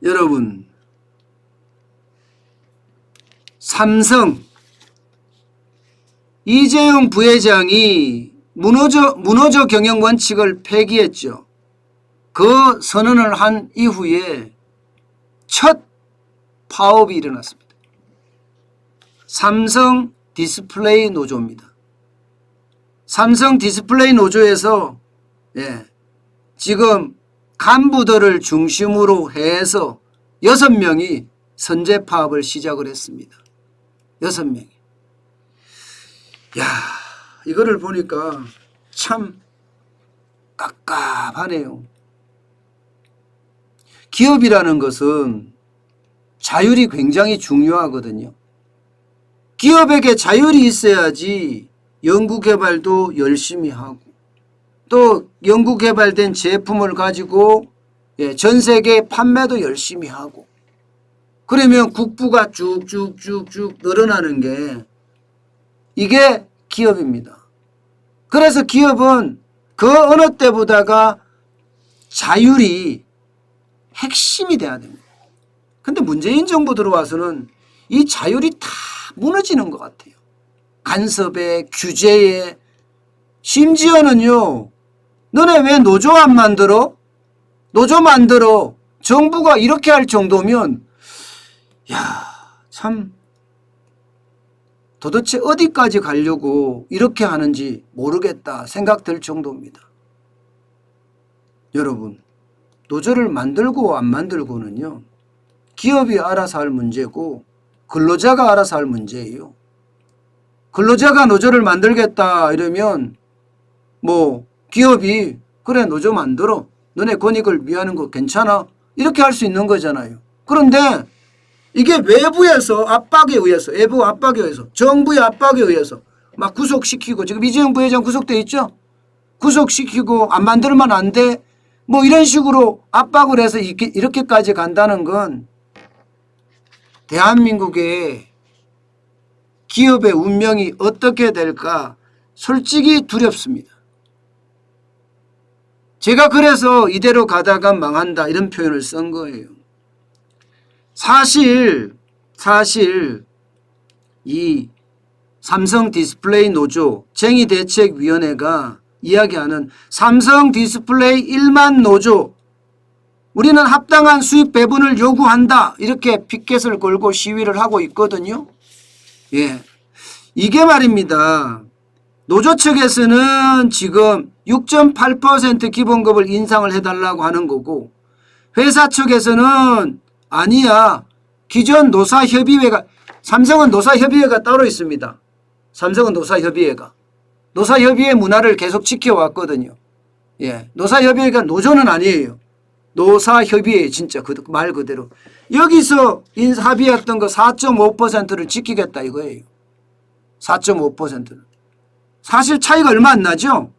여러분, 삼성 이재용 부회장이 문호조 경영 원칙을 폐기했죠. 그 선언을 한 이후에 첫 파업이 일어났습니다. 삼성 디스플레이 노조입니다. 삼성 디스플레이 노조에서 지금 간부들을 중심으로 해서 6명이 선제 파업을 시작을 했습니다. 6명이. 야, 이거를 보니까 참 깝깝하네요. 기업이라는 것은 자율이 굉장히 중요하거든요. 기업에게 자율이 있어야지 연구개발도 열심히 하고 또 연구개발된 제품을 가지고 전 세계 판매도 열심히 하고 그러면 국부가 쭉쭉쭉쭉 늘어나는 게 이게 기업입니다. 그래서 기업은 그 어느 때보다가 자율이 핵심이 돼야 됩니다. 근데 문재인 정부 들어와서는 이 자율이 다 무너지는 것 같아요. 간섭에 규제에 심지어는요. 너네 왜 노조 안 만들어? 노조 만들어. 정부가 이렇게 할 정도면 참 도대체 어디까지 가려고 이렇게 하는지 모르겠다 생각될 정도입니다. 여러분, 노조를 만들고 안 만들고는요. 기업이 알아서 할 문제고 근로자가 알아서 할 문제예요. 근로자가 노조를 만들겠다 이러면 기업이 그래 노조 만들어. 너네 권익을 위하는 거 괜찮아. 이렇게 할 수 있는 거잖아요. 그런데 이게 외부에서 압박에 의해서 외부 압박에 의해서 정부의 압박에 의해서 막 구속시키고 지금 이재용 부회장 구속돼 있죠. 구속시키고 안 만들면 안 돼. 이런 식으로 압박을 해서 이렇게까지 간다는 건 대한민국의 기업의 운명이 어떻게 될까 솔직히 두렵습니다. 제가 그래서 이대로 가다가 망한다 이런 표현을 쓴 거예요. 사실 이 삼성 디스플레이 노조 쟁의대책위원회가 이야기하는 삼성 디스플레이 1만 노조 우리는 합당한 수익 배분을 요구한다 이렇게 피켓을 걸고 시위를 하고 있거든요. 이게 말입니다. 노조 측에서는 지금 6.8% 기본급을 인상을 해달라고 하는 거고 회사 측에서는 아니야. 기존 노사협의회가 삼성은 노사협의회가 따로 있습니다. 삼성은 노사협의회가 노사협의회 문화를 계속 지켜왔거든요. 노사협의회가 노조는 아니에요. 노사협의회 진짜 그 말 그대로 여기서 합의했던 거 4.5%를 지키겠다 이거예요. 4.5%는 사실 차이가 얼마 안 나죠.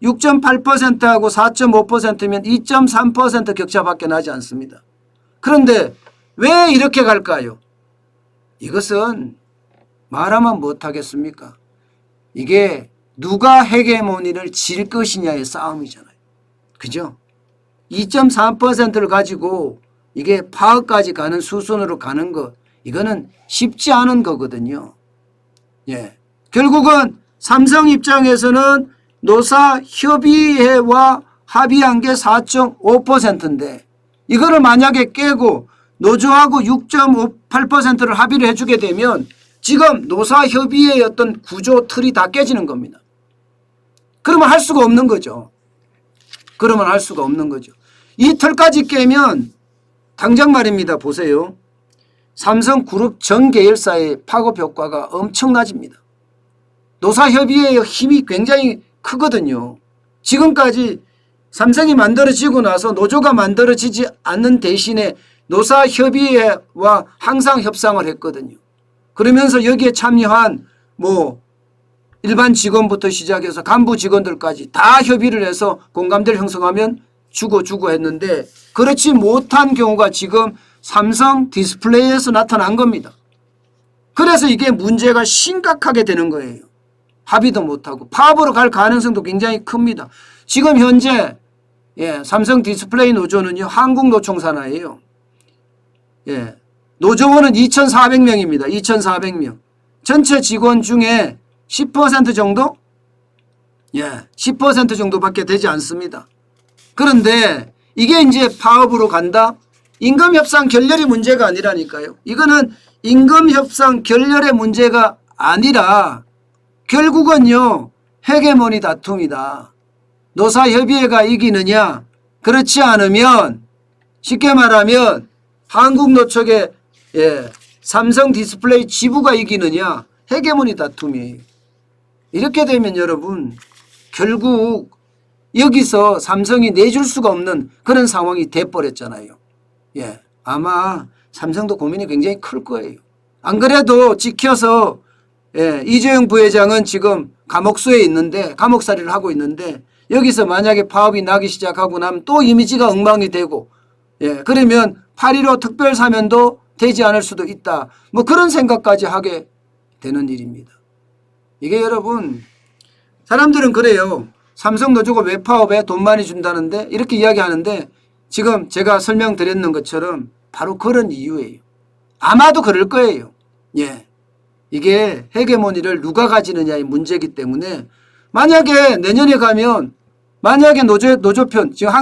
6.8%하고 4.5%면 2.3% 격차밖에 나지 않습니다. 그런데 왜 이렇게 갈까요? 이것은 말하면 못하겠습니까? 이게 누가 헤게모니를 질 것이냐의 싸움이잖아요. 그죠? 2.3%를 가지고 이게 파업까지 가는 수순으로 가는 것 이거는 쉽지 않은 거거든요. 결국은 삼성 입장에서는 노사협의회와 합의한 게 4.5%인데 이거를 만약에 깨고 노조하고 6.8%를 합의를 해주게 되면 지금 노사협의회의 어떤 구조 틀이 다 깨지는 겁니다. 그러면 할 수가 없는 거죠. 이 틀까지 깨면 당장 말입니다. 보세요. 삼성그룹 전 계열사의 파급 효과가 엄청나집니다. 노사협의회의 힘이 굉장히 크거든요. 지금까지 삼성이 만들어지고 나서 노조가 만들어지지 않는 대신에 노사협의회와 항상 협상을 했거든요. 그러면서 여기에 참여한 일반 직원부터 시작해서 간부 직원들까지 다 협의를 해서 공감대를 형성하면 주고 했는데 그렇지 못한 경우가 지금 삼성 디스플레이에서 나타난 겁니다. 그래서 이게 문제가 심각하게 되는 거예요. 합의도 못하고 파업으로 갈 가능성도 굉장히 큽니다. 지금 현재 삼성 디스플레이 노조는요 한국노총 산하예요. 예, 노조원은 2,400명입니다. 2,400명. 전체 직원 중에 10% 정도? 예, 10% 정도밖에 되지 않습니다. 그런데 이게 이제 파업으로 간다? 임금협상 결렬이 문제가 아니라니까요. 이거는 임금협상 결렬의 문제가 아니라 결국은요, 헤게모니 다툼이다. 노사협의회가 이기느냐? 그렇지 않으면 쉽게 말하면 한국노총의 삼성 디스플레이 지부가 이기느냐? 헤게모니 다툼이에요. 이렇게 되면 여러분 결국 여기서 삼성이 내줄 수가 없는 그런 상황이 돼버렸잖아요. 예, 아마 삼성도 고민이 굉장히 클 거예요. 안 그래도 찍혀서 이재용 부회장은 지금 감옥수에 있는데 감옥살이를 하고 있는데 여기서 만약에 파업이 나기 시작하고 나면 또 이미지가 엉망이 되고 그러면 8.15 특별사면도 되지 않을 수도 있다. 뭐 그런 생각까지 하게 되는 일입니다. 이게 여러분 사람들은 그래요. 삼성 노조가 왜 파업에 돈 많이 준다는데 이렇게 이야기하는데 지금 제가 설명드렸는 것처럼 바로 그런 이유예요. 아마도 그럴 거예요. 예, 이게 헤게모니를 누가 가지느냐의 문제이기 때문에 만약에 내년에 가면 만약에 노조편 지금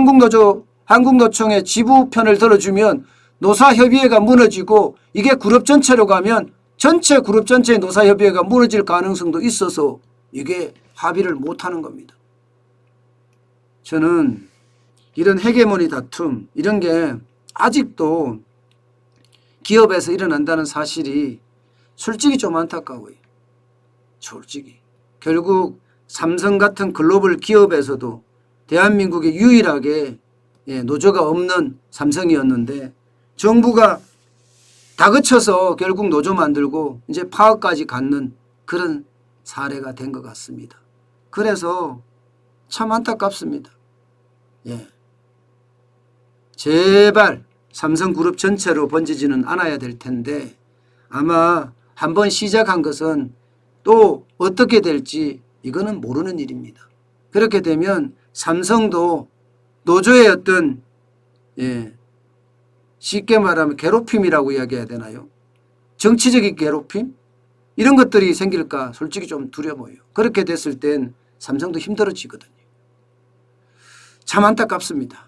한국노총의 지부편을 들어주면 노사협의회가 무너지고 이게 그룹 전체로 가면 전체 그룹 전체의 노사협의회가 무너질 가능성도 있어서 이게 합의를 못하는 겁니다. 저는 이런 헤게모니 다툼 이런 게 아직도 기업에서 일어난다는 사실이 솔직히 좀 안타까워요. 솔직히. 결국 삼성 같은 글로벌 기업에서도 대한민국에 유일하게 노조가 없는 삼성이었는데 정부가 다그쳐서 결국 노조 만들고 이제 파업까지 갖는 그런 사례가 된 것 같습니다. 그래서 참 안타깝습니다. 예. 제발 삼성그룹 전체로 번지지는 않아야 될 텐데 아마 한번 시작한 것은 또 어떻게 될지 이거는 모르는 일입니다. 그렇게 되면 삼성도 노조의 어떤 쉽게 말하면 괴롭힘이라고 이야기해야 되나요? 정치적인 괴롭힘? 이런 것들이 생길까 솔직히 좀 두려워요. 그렇게 됐을 땐 삼성도 힘들어지거든요. 참 안타깝습니다.